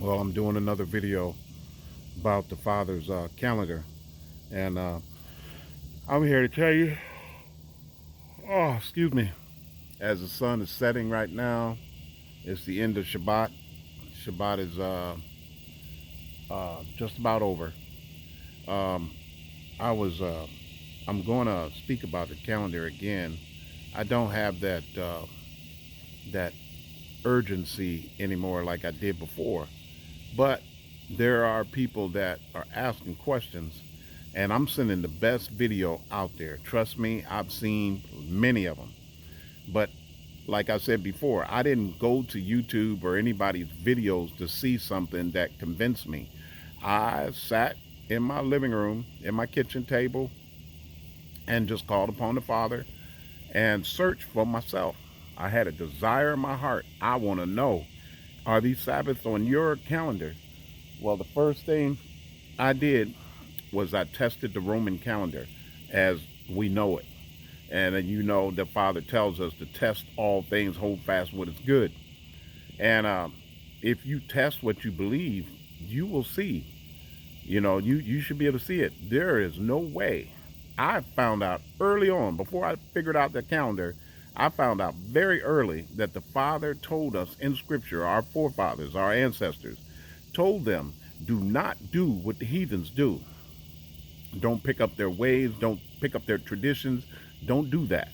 Well, I'm doing another video about the Father's calendar, and I'm here to tell you, oh, excuse me, as the sun is setting right now, it's the end of Shabbat. Shabbat is just about over. Um, I was, I'm going to speak about the calendar again. I don't have that urgency anymore like I did before, but there are people that are asking questions, and I'm sending the best video out there. Trust me, I've seen many of them. But like I said before, I didn't go to YouTube or anybody's videos to see something that convinced me. I sat in my living room, in my kitchen table, and just called upon the Father and searched for myself. I had a desire in my heart. I want to know, are these Sabbaths on your calendar? Well, the first thing I did was I tested the Roman calendar as we know it. And the Father tells us to test all things, hold fast what is good. And if you test what you believe, you will see. You should be able to see it. There is no way. I found out early on, before I figured out the calendar, I found out very early that the Father told us in Scripture, our forefathers, our ancestors, told them, do not do what the heathens do. Don't pick up their ways. Don't pick up their traditions. Don't do that.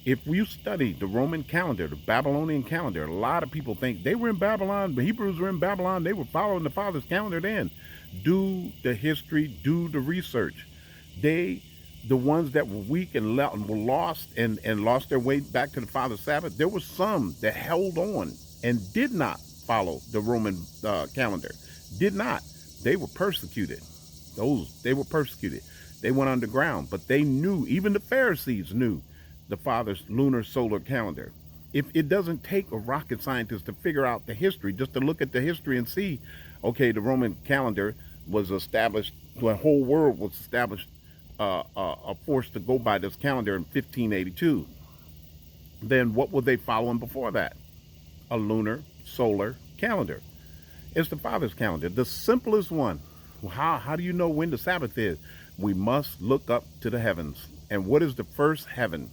If you study the Roman calendar, the Babylonian calendar, a lot of people think they were in Babylon, the Hebrews were in Babylon, they were following the Father's calendar then. Do the history, do the research. The ones that were weak and were lost and lost their way back to the Father's Sabbath, there were some that held on and did not follow the Roman calendar. Did not. They were persecuted. They were persecuted. They went underground, but they knew, even the Pharisees knew the Father's lunar solar calendar. If it doesn't take a rocket scientist to figure out the history, just to look at the history and see, okay, the Roman calendar was established, the whole world was established, a force to go by this calendar in 1582. Then what were they following before that? A lunar solar calendar. It's the Father's calendar, the simplest one. How do you know when the Sabbath is? We must look up to the heavens. And what is the first heaven?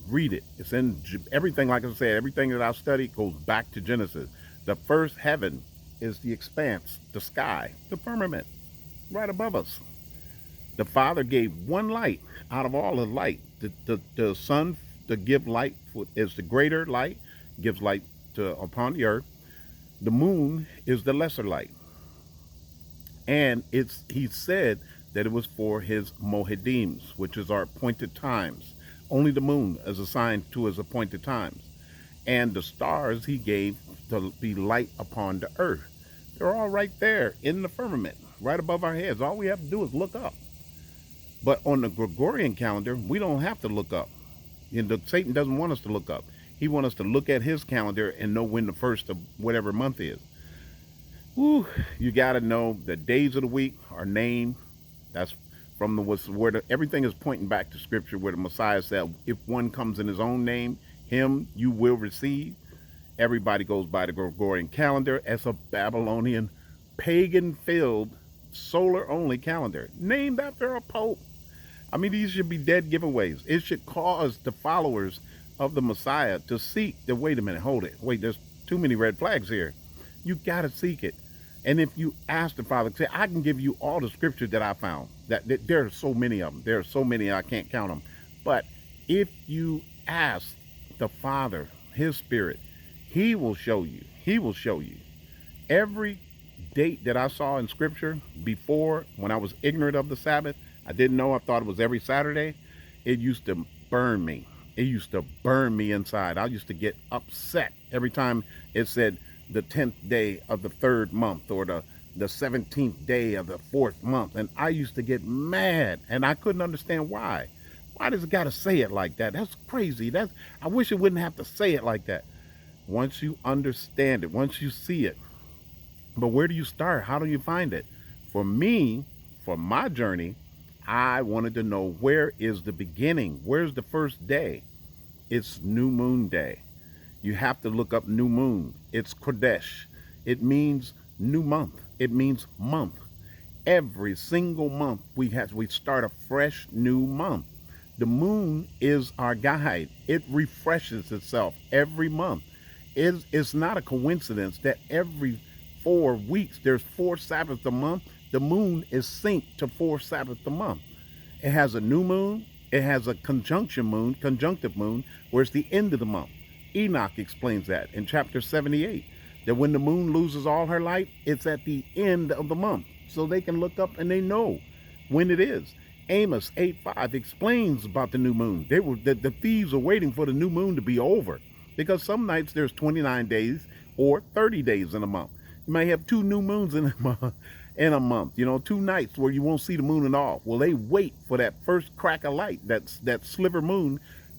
Read it. It's in everything, like I said, everything that I study goes back to Genesis. The first heaven is the expanse, the sky, the firmament, right above us. The Father gave one light out of all the light. The sun to give light is the greater light, gives light upon the earth. The moon is the lesser light. And he said that it was for his moedims, which is our appointed times. Only the moon is assigned to his appointed times. And the stars he gave to be light upon the earth. They're all right there in the firmament, right above our heads. All we have to do is look up. But on the Gregorian calendar, we don't have to look up. Satan doesn't want us to look up. He wants us to look at his calendar and know when the first of whatever month is. Whew, you got to know the days of the week are named. That's from everything is pointing back to Scripture, where the Messiah said, if one comes in his own name, him you will receive. Everybody goes by the Gregorian calendar as a Babylonian, pagan-filled, solar-only calendar, named after a pope. I mean, these should be dead giveaways. It should cause the followers of the Messiah to seek wait a minute, hold it. Wait, there's too many red flags here. You got to seek it. And if you ask the Father, say, I can give you all the scripture that I found. That there are so many of them. There are so many I can't count them. But if you ask the Father, his Spirit, he will show you. He will show you. Every date that I saw in Scripture before, when I was ignorant of the Sabbath, I didn't know. I thought it was every Saturday. It used to burn me. It used to burn me inside. I used to get upset every time it said the 10th day of the 3rd month or the 17th day of the 4th month. And I used to get mad, and I couldn't understand why. Why does it got to say it like that? That's crazy. I wish it wouldn't have to say it like that. Once you understand it, once you see it. But where do you start? How do you find it? For me, for my journey, I wanted to know, where is the beginning? Where's the first day? It's New Moon Day. You have to look up New Moon. It's Kodesh. It means new month. It means month. Every single month we start a fresh new month. The moon is our guide. It refreshes itself every month. It's not a coincidence that every 4 weeks there's 4 Sabbaths a month. The moon is synced to 4 Sabbaths a month. It has a new moon. It has a conjunctive moon, where it's the end of the month. Enoch explains that in chapter 78, that when the moon loses all her light, it's at the end of the month. So they can look up and they know when it is. Amos 8:5 explains about the new moon. The thieves are waiting for the new moon to be over, because some nights there's 29 days or 30 days in a month. You may have 2 new moons in a month, 2 nights where you won't see the moon at all. Well, they wait for that first crack of light, that sliver moon.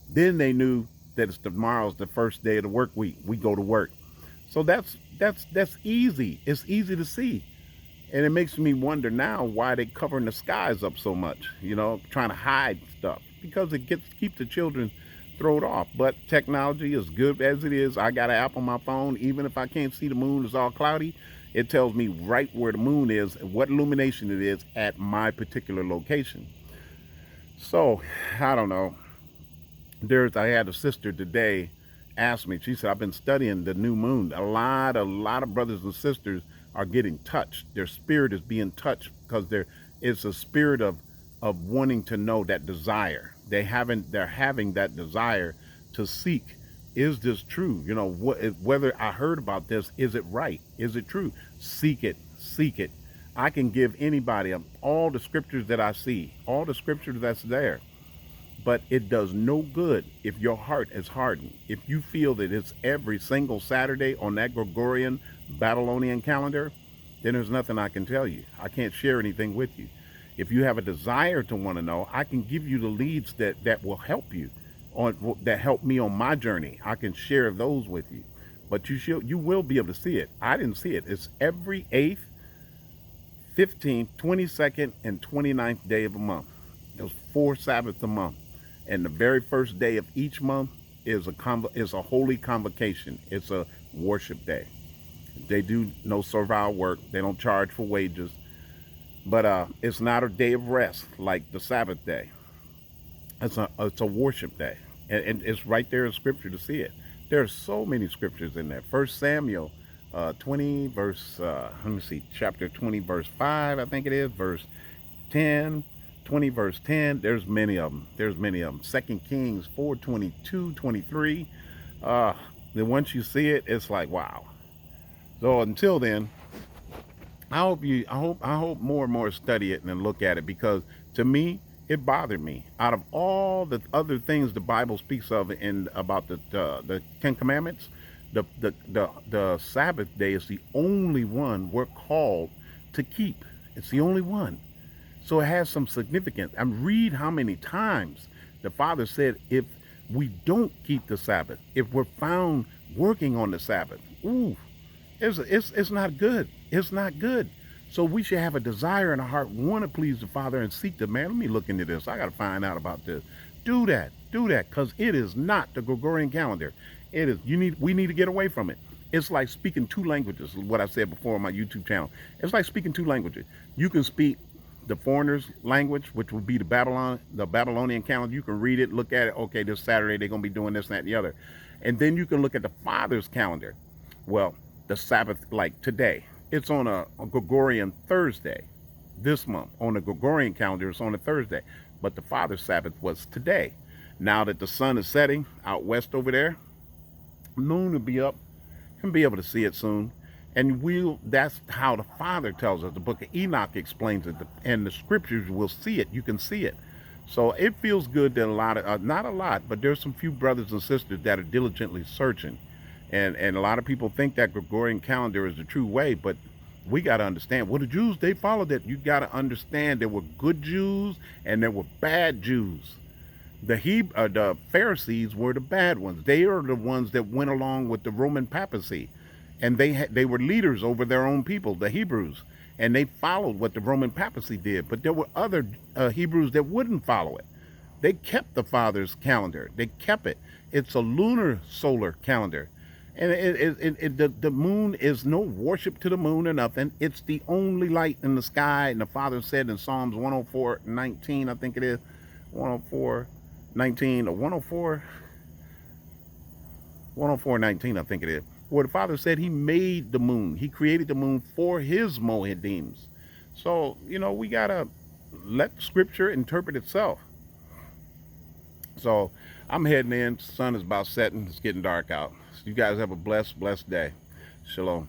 Then they knew that tomorrow's the first day of the work week. We go to work. So that's easy. It's easy to see. And it makes me wonder now why they covering the skies up so much, trying to hide stuff, because it keeps the children thrown off. But technology, is good as it is, I got an app on my phone. Even if I can't see the moon, it's all cloudy, it tells me right where the moon is, what illumination it is at my particular location. So I don't know. I had a sister today asked me. She said, I've been studying the new moon. A lot of brothers and sisters are getting touched. Their spirit is being touched, because it's a spirit of wanting to know, that desire. They're having that desire to seek. Is this true? Whether I heard about this, is it right? Is it true? Seek it. Seek it. I can give anybody all the scriptures that I see, all the scriptures that's there. But it does no good if your heart is hardened. If you feel that it's every single Saturday on that Gregorian Babylonian calendar, then there's nothing I can tell you. I can't share anything with you. If you have a desire to want to know, I can give you the leads that will help you, that help me on my journey. I can share those with you. But you will be able to see it. I didn't see it. It's every 8th, 15th, 22nd, and 29th day of a month. There's 4 Sabbaths a month. And the very first day of each month is a holy convocation. It's a worship day. They do no servile work. They don't charge for wages. But it's not a day of rest like the Sabbath day. It's a worship day. And it's right there in Scripture to see it. There are so many scriptures in there. 1 Samuel 20, chapter 20, verse 5, I think it is, verse 10. 20 verse 10, there's many of them. 2 Kings 4, 22, 23. Then once you see it, it's like, wow. So until then, I hope more and more study it and then look at it, because to me, it bothered me. Out of all the other things the Bible speaks of about the 10 Commandments, the Sabbath day is the only one we're called to keep. It's the only one. So it has some significance. And read how many times the Father said, if we don't keep the Sabbath, if we're found working on the Sabbath, it's not good. It's not good. So we should have a desire in our heart, want to please the Father and seek the man. Let me look into this. I got to find out about this. Do that, because it is not the Gregorian calendar. It is. We need to get away from it. It's like speaking 2 languages. What I said before on my YouTube channel. It's like speaking 2 languages. You can speak the foreigner's language, which would be the Babylonian calendar. You can read it, look at it. Okay, this Saturday they're going to be doing this, that, and the other. And then you can look at the Father's calendar. Well, the Sabbath, like today, it's on a Gregorian Thursday. This month, on the Gregorian calendar, it's on a Thursday. But the Father's Sabbath was today. Now that the sun is setting out west over there, moon will be up. You'll be able to see it soon. And that's how the Father tells us. The book of Enoch explains it, and the scriptures will see it. You can see it. So it feels good that not a lot, but there's some few brothers and sisters that are diligently searching. And a lot of people think that Gregorian calendar is the true way, but we got to understand, well, the Jews, they followed it. You got to understand there were good Jews and there were bad Jews. The Pharisees were the bad ones. They are the ones that went along with the Roman papacy. And they were leaders over their own people, the Hebrews, and they followed what the Roman papacy did. But there were other Hebrews that wouldn't follow it. They kept the Father's calendar. They kept it. It's a lunar solar calendar. And the moon is no worship to the moon or nothing. It's the only light in the sky. And the Father said in Psalms 104:19, I think it is, 104:19 or 104:19, I think it is, where the Father said He made the moon. He created the moon for His moedim. So, we got to let Scripture interpret itself. So I'm heading in. The sun is about setting. It's getting dark out. So you guys have a blessed day. Shalom.